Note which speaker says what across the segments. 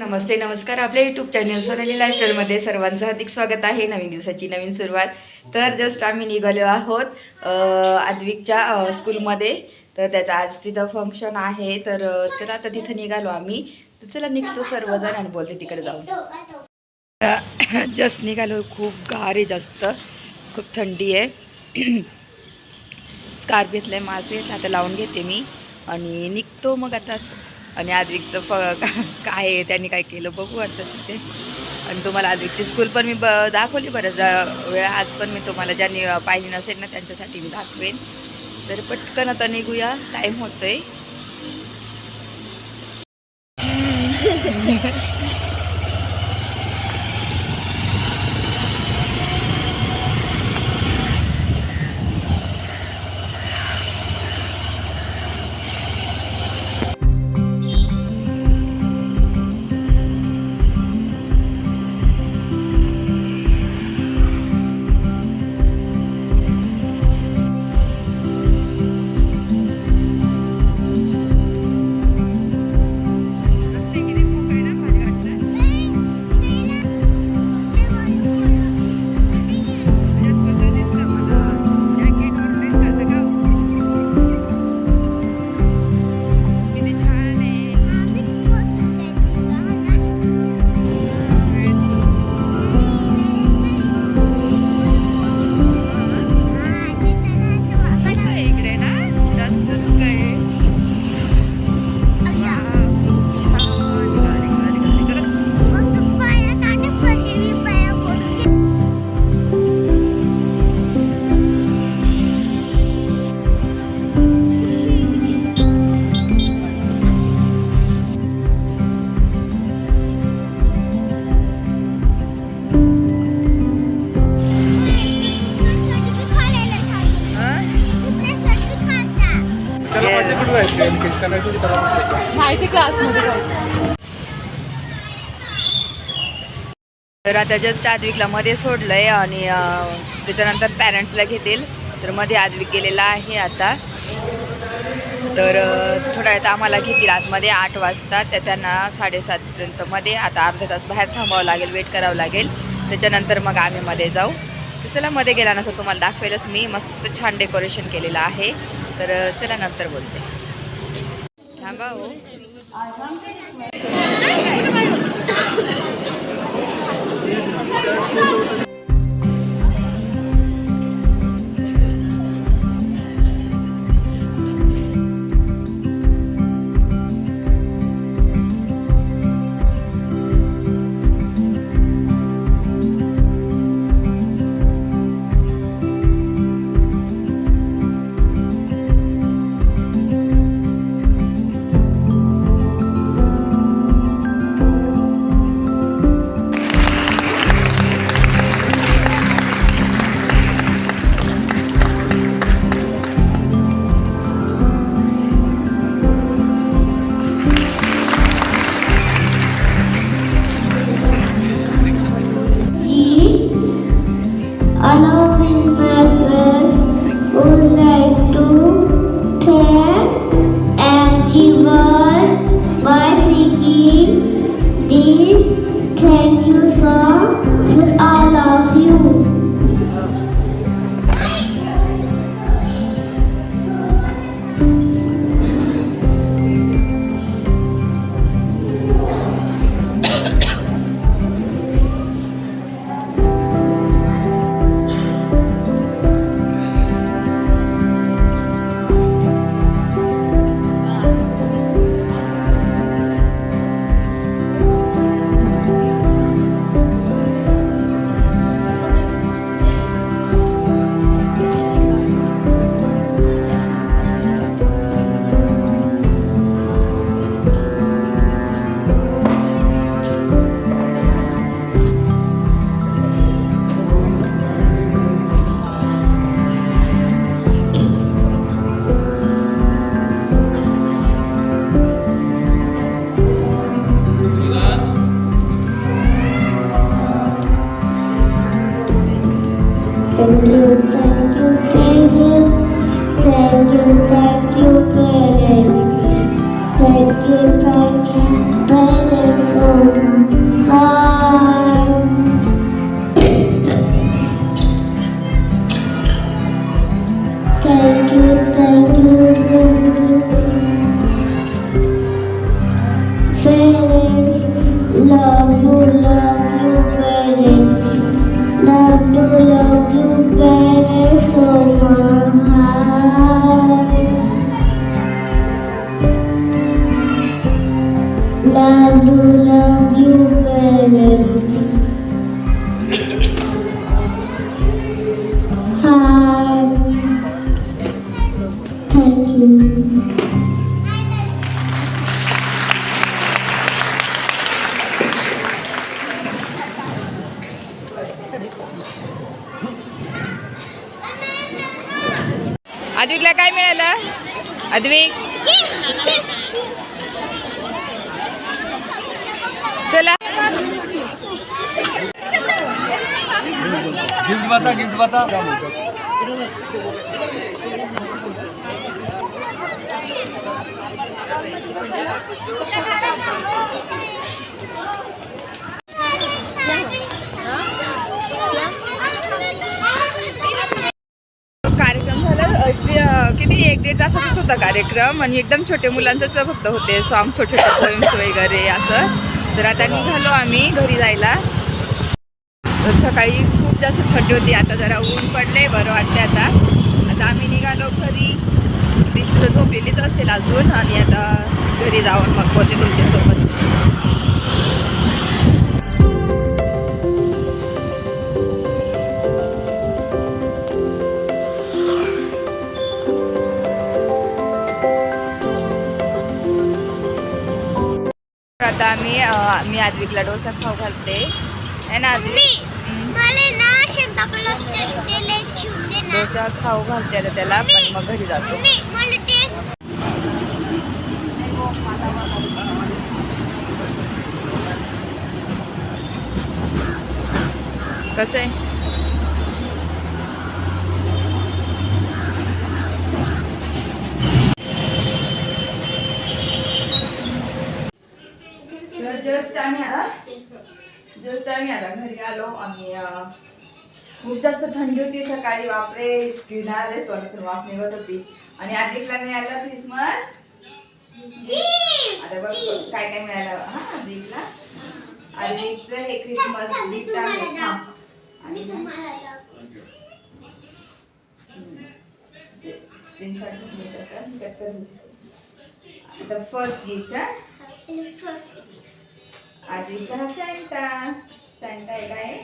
Speaker 1: नमस्ते नमस्कार आपल्या YouTube channel Sonali लाईफस्टाईलमध्ये सर्वांचं हार्दिक स्वागत आहे। नवीन दिवसाची नवीन सुरुवात। तर जस्ट आम्ही निघालो आहोत आद्विकच्या स्कूलमध्ये। तर त्याचा आज तिथं फंक्शन आहे। तर चला आता तिथं निघालो आम्ही। तर चला निघतो सर्वजण आणि बोलते तिकडे जाऊन। जस्ट निघालो, खूप गार आहे, जास्त खूप थंडी आहे। स्कार्फ घेतलाय माझे, आता लावून घेते मी आणि निघतो मग आता। आणि आद्विकचं काय आहे, त्यांनी काय केलं बघू आता तिथे। आणि तुम्हाला आद्विकची स्कूल पण मी दाखवली बरंच वेळा। आज पण मी तुम्हाला ज्यांनी पाहिली नसेल ना त्यांच्यासाठी मी दाखवेन। तर पटकन आता निघूया, टाईम होतोय।
Speaker 2: माहिती क्लासमध्ये जायचं।
Speaker 1: तर आता जस्ट आद्विकला मध्ये सोडलंय आणि त्याच्यानंतर पॅरेंट्सला घेतील। तर मध्ये आद्विक गेलेला आहे आता। तर थोड्या वेळात आम्हाला घेतील आतमध्ये 8 वाजता, त्या त्यांना 7:30पर्यंत मध्ये। आता अर्धा तास बाहेर थांबावं लागेल, वेट करावं लागेल, त्याच्यानंतर मग आम्ही मध्ये जाऊ। तर चला मध्ये गेल्यानंतर तुम्हाला दाखवेलच मी, मस्त छान डेकोरेशन केलेलं आहे। तर चला नंतर बोलते, थांबा हो।
Speaker 3: Thank you sir, for all of you. Thank you, thank you, thank you, thank you, thank you, parents. Thank you, parents. hard. Thank you, thank you, parents. Love you, parents. Love you, parents, so much. Love you, parents. Heart. Thank you.
Speaker 1: आद्विकला काय मिळालं? आद्विक चला
Speaker 4: gift बता
Speaker 1: कार्यक्रम झाला किती 1-1.5 तासाचाच होता कार्यक्रम आणि एकदम छोटे मुलांचंच फक्त होते सॉंग, छोटे छोटे पोएम्स वगैरे असं. तर आता निघालो आम्ही घरी जायला. तर सकाळी खूप जास्त थंडी होती, आता जरा ऊन पडले, बरं वाटते आता. आता आम्ही निघालो घरी. दिवशी झोपलेलीच असेल अजून आणि आता घरी जाऊन मग बोलते तुमच्यासोबत. आता मी आद्विकला डोसा खाऊ घालते है ना आद्विक? डोसा खाऊ घालते आता त्याला, पण मग घरी जातो. कसं आहे? जस्ट आम्ही आता घरी आलो. आम्ही खूप जास्त थंडी होती सकाळी, बापरे गिरणार आहे तोंडातून वाफ निघत होती. आणि आद्विकला मिळालं क्रिसमस. आता बघ काय काय मिळालं हा आद्विकला. आद्विकचं हे क्रिसमस गिफ्ट आहे. आणि आता फर्स्ट गिफ्ट आद्विकचा हा सॅन्टा आहे काय?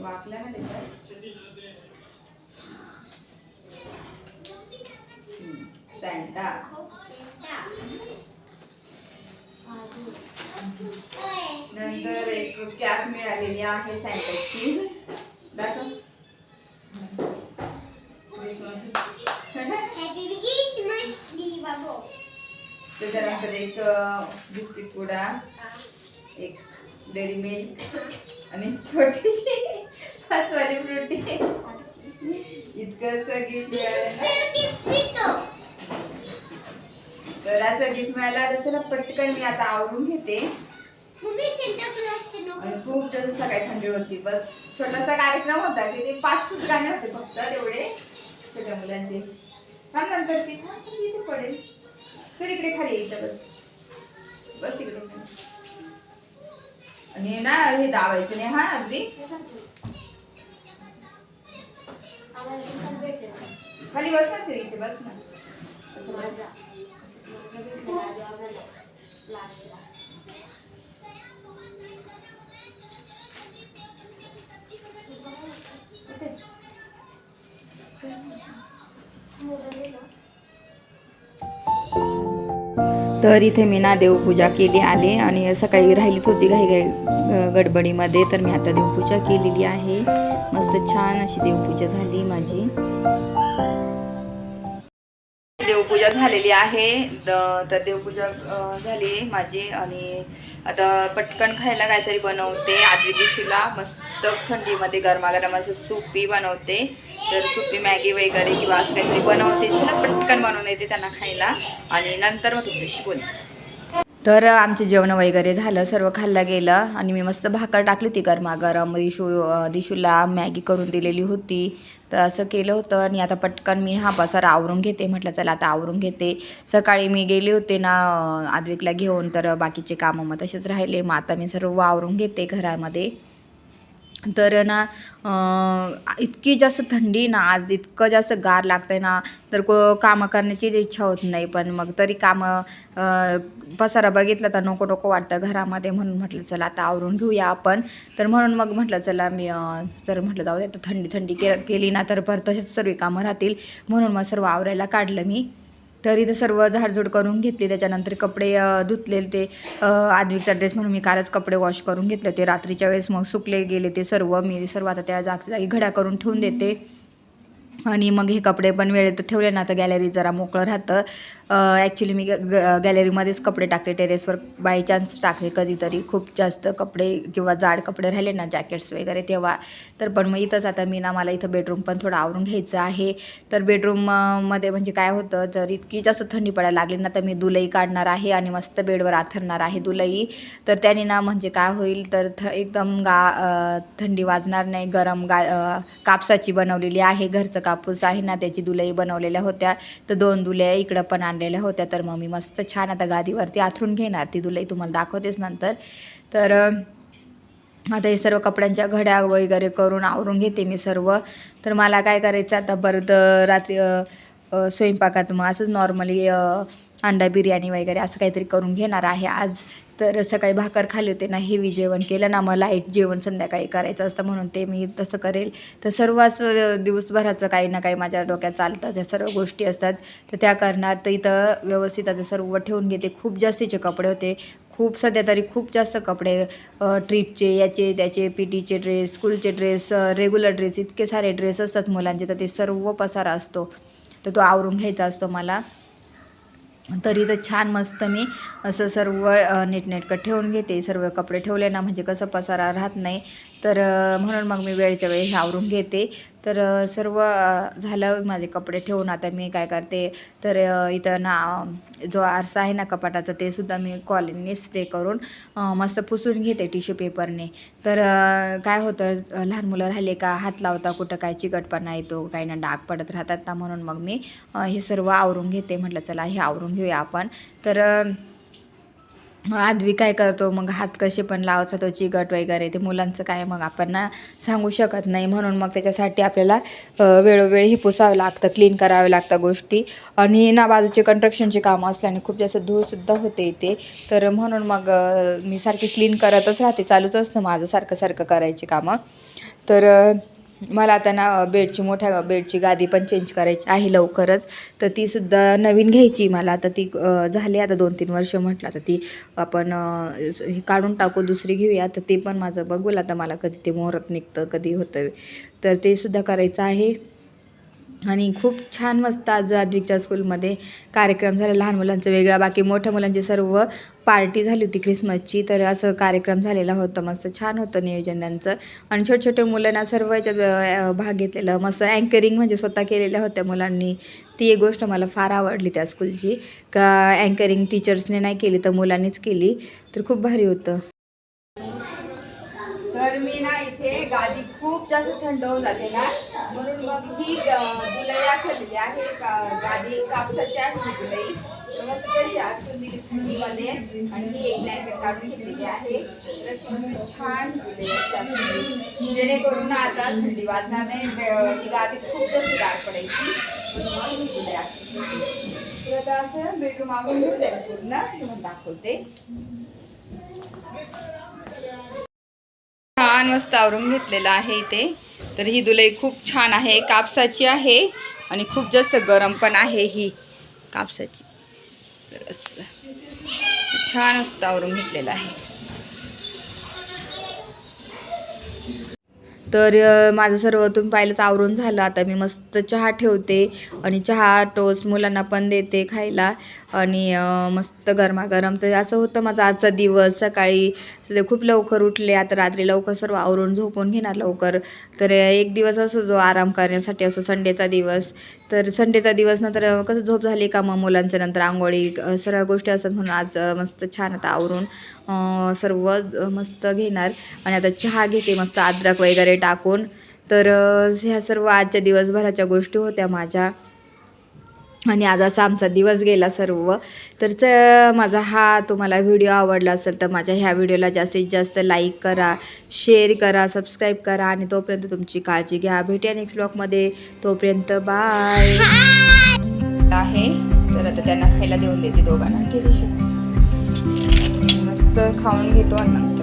Speaker 1: वापला ना त्याच्यात सॅन्टा. नंतर एक कॅप मिळालेली आहे सॅन्टाची. दाखव. त्याच्यानंतर एक बिस्किट पुडा, एक डेअरी मिल्क आणि छोटीशी 5 वाली फ्रुटी. इतकंच गिफ्ट मिळालं. तर असं गिफ्ट मिळालं. तर चला पटकन मी आता आवरून घेते. खूप जास्त सकाळी थंडी होती. बस छोटासा कार्यक्रम होता की ते 5 गाणे होते फक्त तेवढे छोट्या मुलांचे. हा नंतर ती इथे पडेल. तर इकडे खाली इथं बस इकडे. आणि ना हे दाबायचं नाही हा आद्विक. खाली बस ना ते इथे बस ना. तर इथे मी ना देवपूजा केली आले आणि सकाळी राहिलीच होती घाई गडबडीमध्ये. तर मी आता देवपूजा केलेली आहे. मस्त छान अशी देवपूजा झाली माझी. देवपूजा झालेली आहे. तर देवपूजा झाली माझी आणि आता पटकन खायला काहीतरी बनवते. आदल्या दिवशीला मस्त थंडीमध्ये गरमागरम असं सूपी बनवते. तर सुकी मॅगी वगैरे किंवा असं काहीतरी बनवतेच ना, पटकन बनवून येते त्यांना खायला. आणि नंतर मग तुमच्याशी बोलते. तर आमचे जेवण वगैरे झालं, सर्व खाल्लं गेलं आणि मी मस्त भाकर टाकली होती गरमागरम. दिशूला मॅगी करून दिलेली होती, तर असं केलं होतं. आणि आता पटकन मी हा पसारा आवरून घेते. म्हटलं चला आता आवरून घेते. सकाळी मी गेले होते ना आद्विकला घेऊन, तर बाकीचे कामं मग तसेच राहिले. मग आता मी सर्व आवरून घेते घरामध्ये. तर ना इतकी जास्त थंडी ना, आज इतकं जास्त गार लागतंय ना, तर कामं करण्याचीच इच्छा होत नाही. पण मग तरी पसारा बघितला तर नको नको वाटतं घरामध्ये. म्हणून म्हटलं चला आता आवरून घेऊया आपण. तर म्हणून मग म्हटलं चला तर म्हटलं जाऊ दे, आता थंडी केली ना तर परत तसेच सर्व कामं राहतील. म्हणून मग सर्व आवरायला काढलं मी. तर इथं सर्व झाडझूड करून घेतली. त्याच्यानंतर कपडे धुतलेले ते आद्विकचा ड्रेस म्हणून मी कालच कपडे वॉश करून घेतले ते रात्रीच्या वेळेस. मग सुकले गेले ते सर्व. मी सर्व आता त्या जागी घड्या करून ठेवून देते. आणि मग हे कपडे पण वेळेत ठेवले ना तर गॅलरी जरा मोकळं राहतं. ॲक्च्युली मी गॅलरीमध्येच कपडे टाकते, टेरेसवर बाय चान्स टाकले कधीतरी खूप जास्त कपडे किंवा जाड कपडे राहिले ना, जॅकेट्स वगैरे तेव्हा. तर पण मग इथंच आता मला इथं बेडरूम पण थोडं आवरून घ्यायचं आहे. तर बेडरूममध्ये म्हणजे काय होतं, तर इतकी जास्त थंडी पडायला लागली ना, तर मी दुलई काढणार आहे आणि मस्त बेडवर आथरणार आहे दुलई. तर त्याने ना म्हणजे काय होईल, तर एकदम थंडी वाजणार नाही. गरम कापसाची बनवलेली आहे, घरचं कापूस आहे ना त्याची दुलई बनवलेल्या होत्या. तर 2 दुल्या इकडं पण आणलेल्या होत्या. तर मग मी मस्त छान आता गादीवरती आथरून घेणार ती दुलई, तुम्हाला दाखवतेच नंतर. तर आता हे सर्व कपड्यांच्या घड्या वगैरे करून आवरून घेते मी सर्व. तर मला काय करायचं आता परत रात्री स्वयंपाकात मग असंच नॉर्मली अंडा बिर्याणी वगैरे असं काहीतरी करून घेणार आहे आज. तर सकाळी भाकर खाल्ली होते ना, हेवी जेवण केलं ना, मग लाईट जेवण संध्याकाळी करायचं असतं म्हणून ते मी तसं करेल. तर सर्व असं दिवसभराचं काही ना काही माझ्या डोक्यात चालतं, त्या सर्व गोष्टी असतात तर त्या करणार. तर इथं व्यवस्थित आता सर्व ठेवून घेते. खूप जास्तीचे कपडे होते, खूप सध्या तरी खूप जास्त कपडे, ट्रिपचे याचे त्याचे, पीटीचे ड्रेस, स्कूलचे ड्रेस, रेग्युलर ड्रेस, इतके सारे ड्रेस असतात मुलांचे. तर ते सर्व पसारा असतो, तर तो आवरून घ्यायचा असतो मला. तरी तर छान मस्त मी असं सर्व नीटनेटकं ठेवून घेते. सर्व कपडे ठेवले ना म्हणजे कसं पसारा राहत नाही. तर म्हणून मग मी वेळच्या वेळी आवरून घेते. तर सर्व झालं माझे कपडे ठेवून. आता मी काय करते, तर इथं ना जो आरसा आहे ना कपाटाचा, ते सुद्धा मी कॉलिनने स्प्रे करून मस्त पुसून घेते टिश्यू पेपरने. तर काय होतं, लहान मुलं राहिले का हात लावता कुठं काय चिकटपणा येतो, काही ना डाग पडत राहतात ना, म्हणून मग मी हे सर्व आवरून घेते. म्हटलं चला हे आवरून घेऊया आपण. तर आद्विक काय करतो मग, हात कसे पण लावत राहतो चिकट वगैरे. ते मुलांचं काय मग आपण ना सांगू शकत नाही. म्हणून मग त्याच्यासाठी आपल्याला वेळोवेळी हे पुसावं लागतं, क्लीन करावं लागतं गोष्टी. आणि ना बाजूचे कन्स्ट्रक्शनचे कामं असल्याने खूप जास्त धूळसुद्धा होते इथे. तर म्हणून मग मी सारखी क्लीन करतच राहते, चालूच असतं माझं सारखं करायची कामं. तर मला आता ना मोठ्या बेडची गादी पण चेंज करायची आहे लवकरच. तर तीसुद्धा नवीन घ्यायची मला. आता ती झाली आता 2-3 वर्ष. म्हटलं आता ती आपण हे काढून टाकू, दुसरी घेऊया. तर ते पण माझं बघूल आता, मला कधी ते मुहूर्त निघतं, कधी होतं, तर ते सुद्धा करायचं आहे. आणि खूप छान मस्त आज आद्विकच्या स्कूलमध्ये कार्यक्रम झाला लहान मुलांचं वेगळा, बाकी मोठ्या मुलांची सर्व पार्टी झाली होती क्रिसमसची. तर असं कार्यक्रम झालेला होता, मस्त छान होतं नियोजन त्यांचं. आणि छोटे मुलांना सर्व याच्यात भाग घेतलेला, मस्त अँकरिंग म्हणजे स्वतः केलेल्या होत्या मुलांनी. ती एक गोष्ट मला फार आवडली त्या स्कूलची, का अँकरिंग टीचर्सने नाही केली तर मुलांनीच केली. तर खूप भारी होतं. तर मी ना इथे गादी खूप जास्त थंड होऊन जाते ना, म्हणून मग ही दुलई आखलेली आहे. गादी कापसाची आहे दुलई, मस्त कशी आखून दिली थंडीमध्ये. आणि ही एक ब्लँकेट काढून घेतलेली आहे. तर अशी मस्त छान दुलई अशी आखून दिली, जेणेकरून आता थंडी वाजणार नाही. ती गादी खूप जास्त गार पडायची. तर आता असं बेडरूम आवरून घेतलंय पूर्ण, तुम्हाला दाखवते. छान मस्त आवरून घेतलेलं आहे इथे. तर ही दुलई खूप छान आहे, कापसाची आहे आणि खूप जास्त गरम पण आहे ही कापसाची. तर असं छान मस्त आवरून घेतलेलं आहे. तर माझं सर्व तुम्ही पाहिलंच आवरून झालं. आता मी मस्त चहा ठेवते आणि चहा टोस्ट मुलांना पण देते खायला आणि मस्त गरमागरम. तर असं होतं माझा आजचा दिवस. सकाळी खूप लवकर उठले, आता रात्री लवकर सर्व आवरून झोपून घेणार लवकर. तर एक दिवस असो जो आराम करण्यासाठी असो, संडेचा दिवस. तर संडेचा दिवस नंतर कसं झोप झाली का मग मुलांच्या नंतर आंघोळी सर्व गोष्टी असतात, म्हणून आज मस्त छान आता आवरून सर्व मस्त घेणार आणि आता चहा घेते मस्त अद्रक वगैरे टाकून. तर ह्या सर्व आजच्या दिवसभराच्या गोष्टी होत्या माझ्या आणि आज असा आमचा दिवस गेला सर्व. तर माझा हा तुम्हाला व्हिडिओ आवडला असेल तर माझ्या ह्या व्हिडिओला जास्तीत जास्त लाईक करा, शेअर करा, सबस्क्राईब करा आणि तोपर्यंत तुमची काळजी घ्या. भेटूया नेक्स्ट ब्लॉगमध्ये. तोपर्यंत बाय आहे. तर आता त्यांना खायला देऊन देते दोघांना. मस्त खाऊन घेतो अन्न.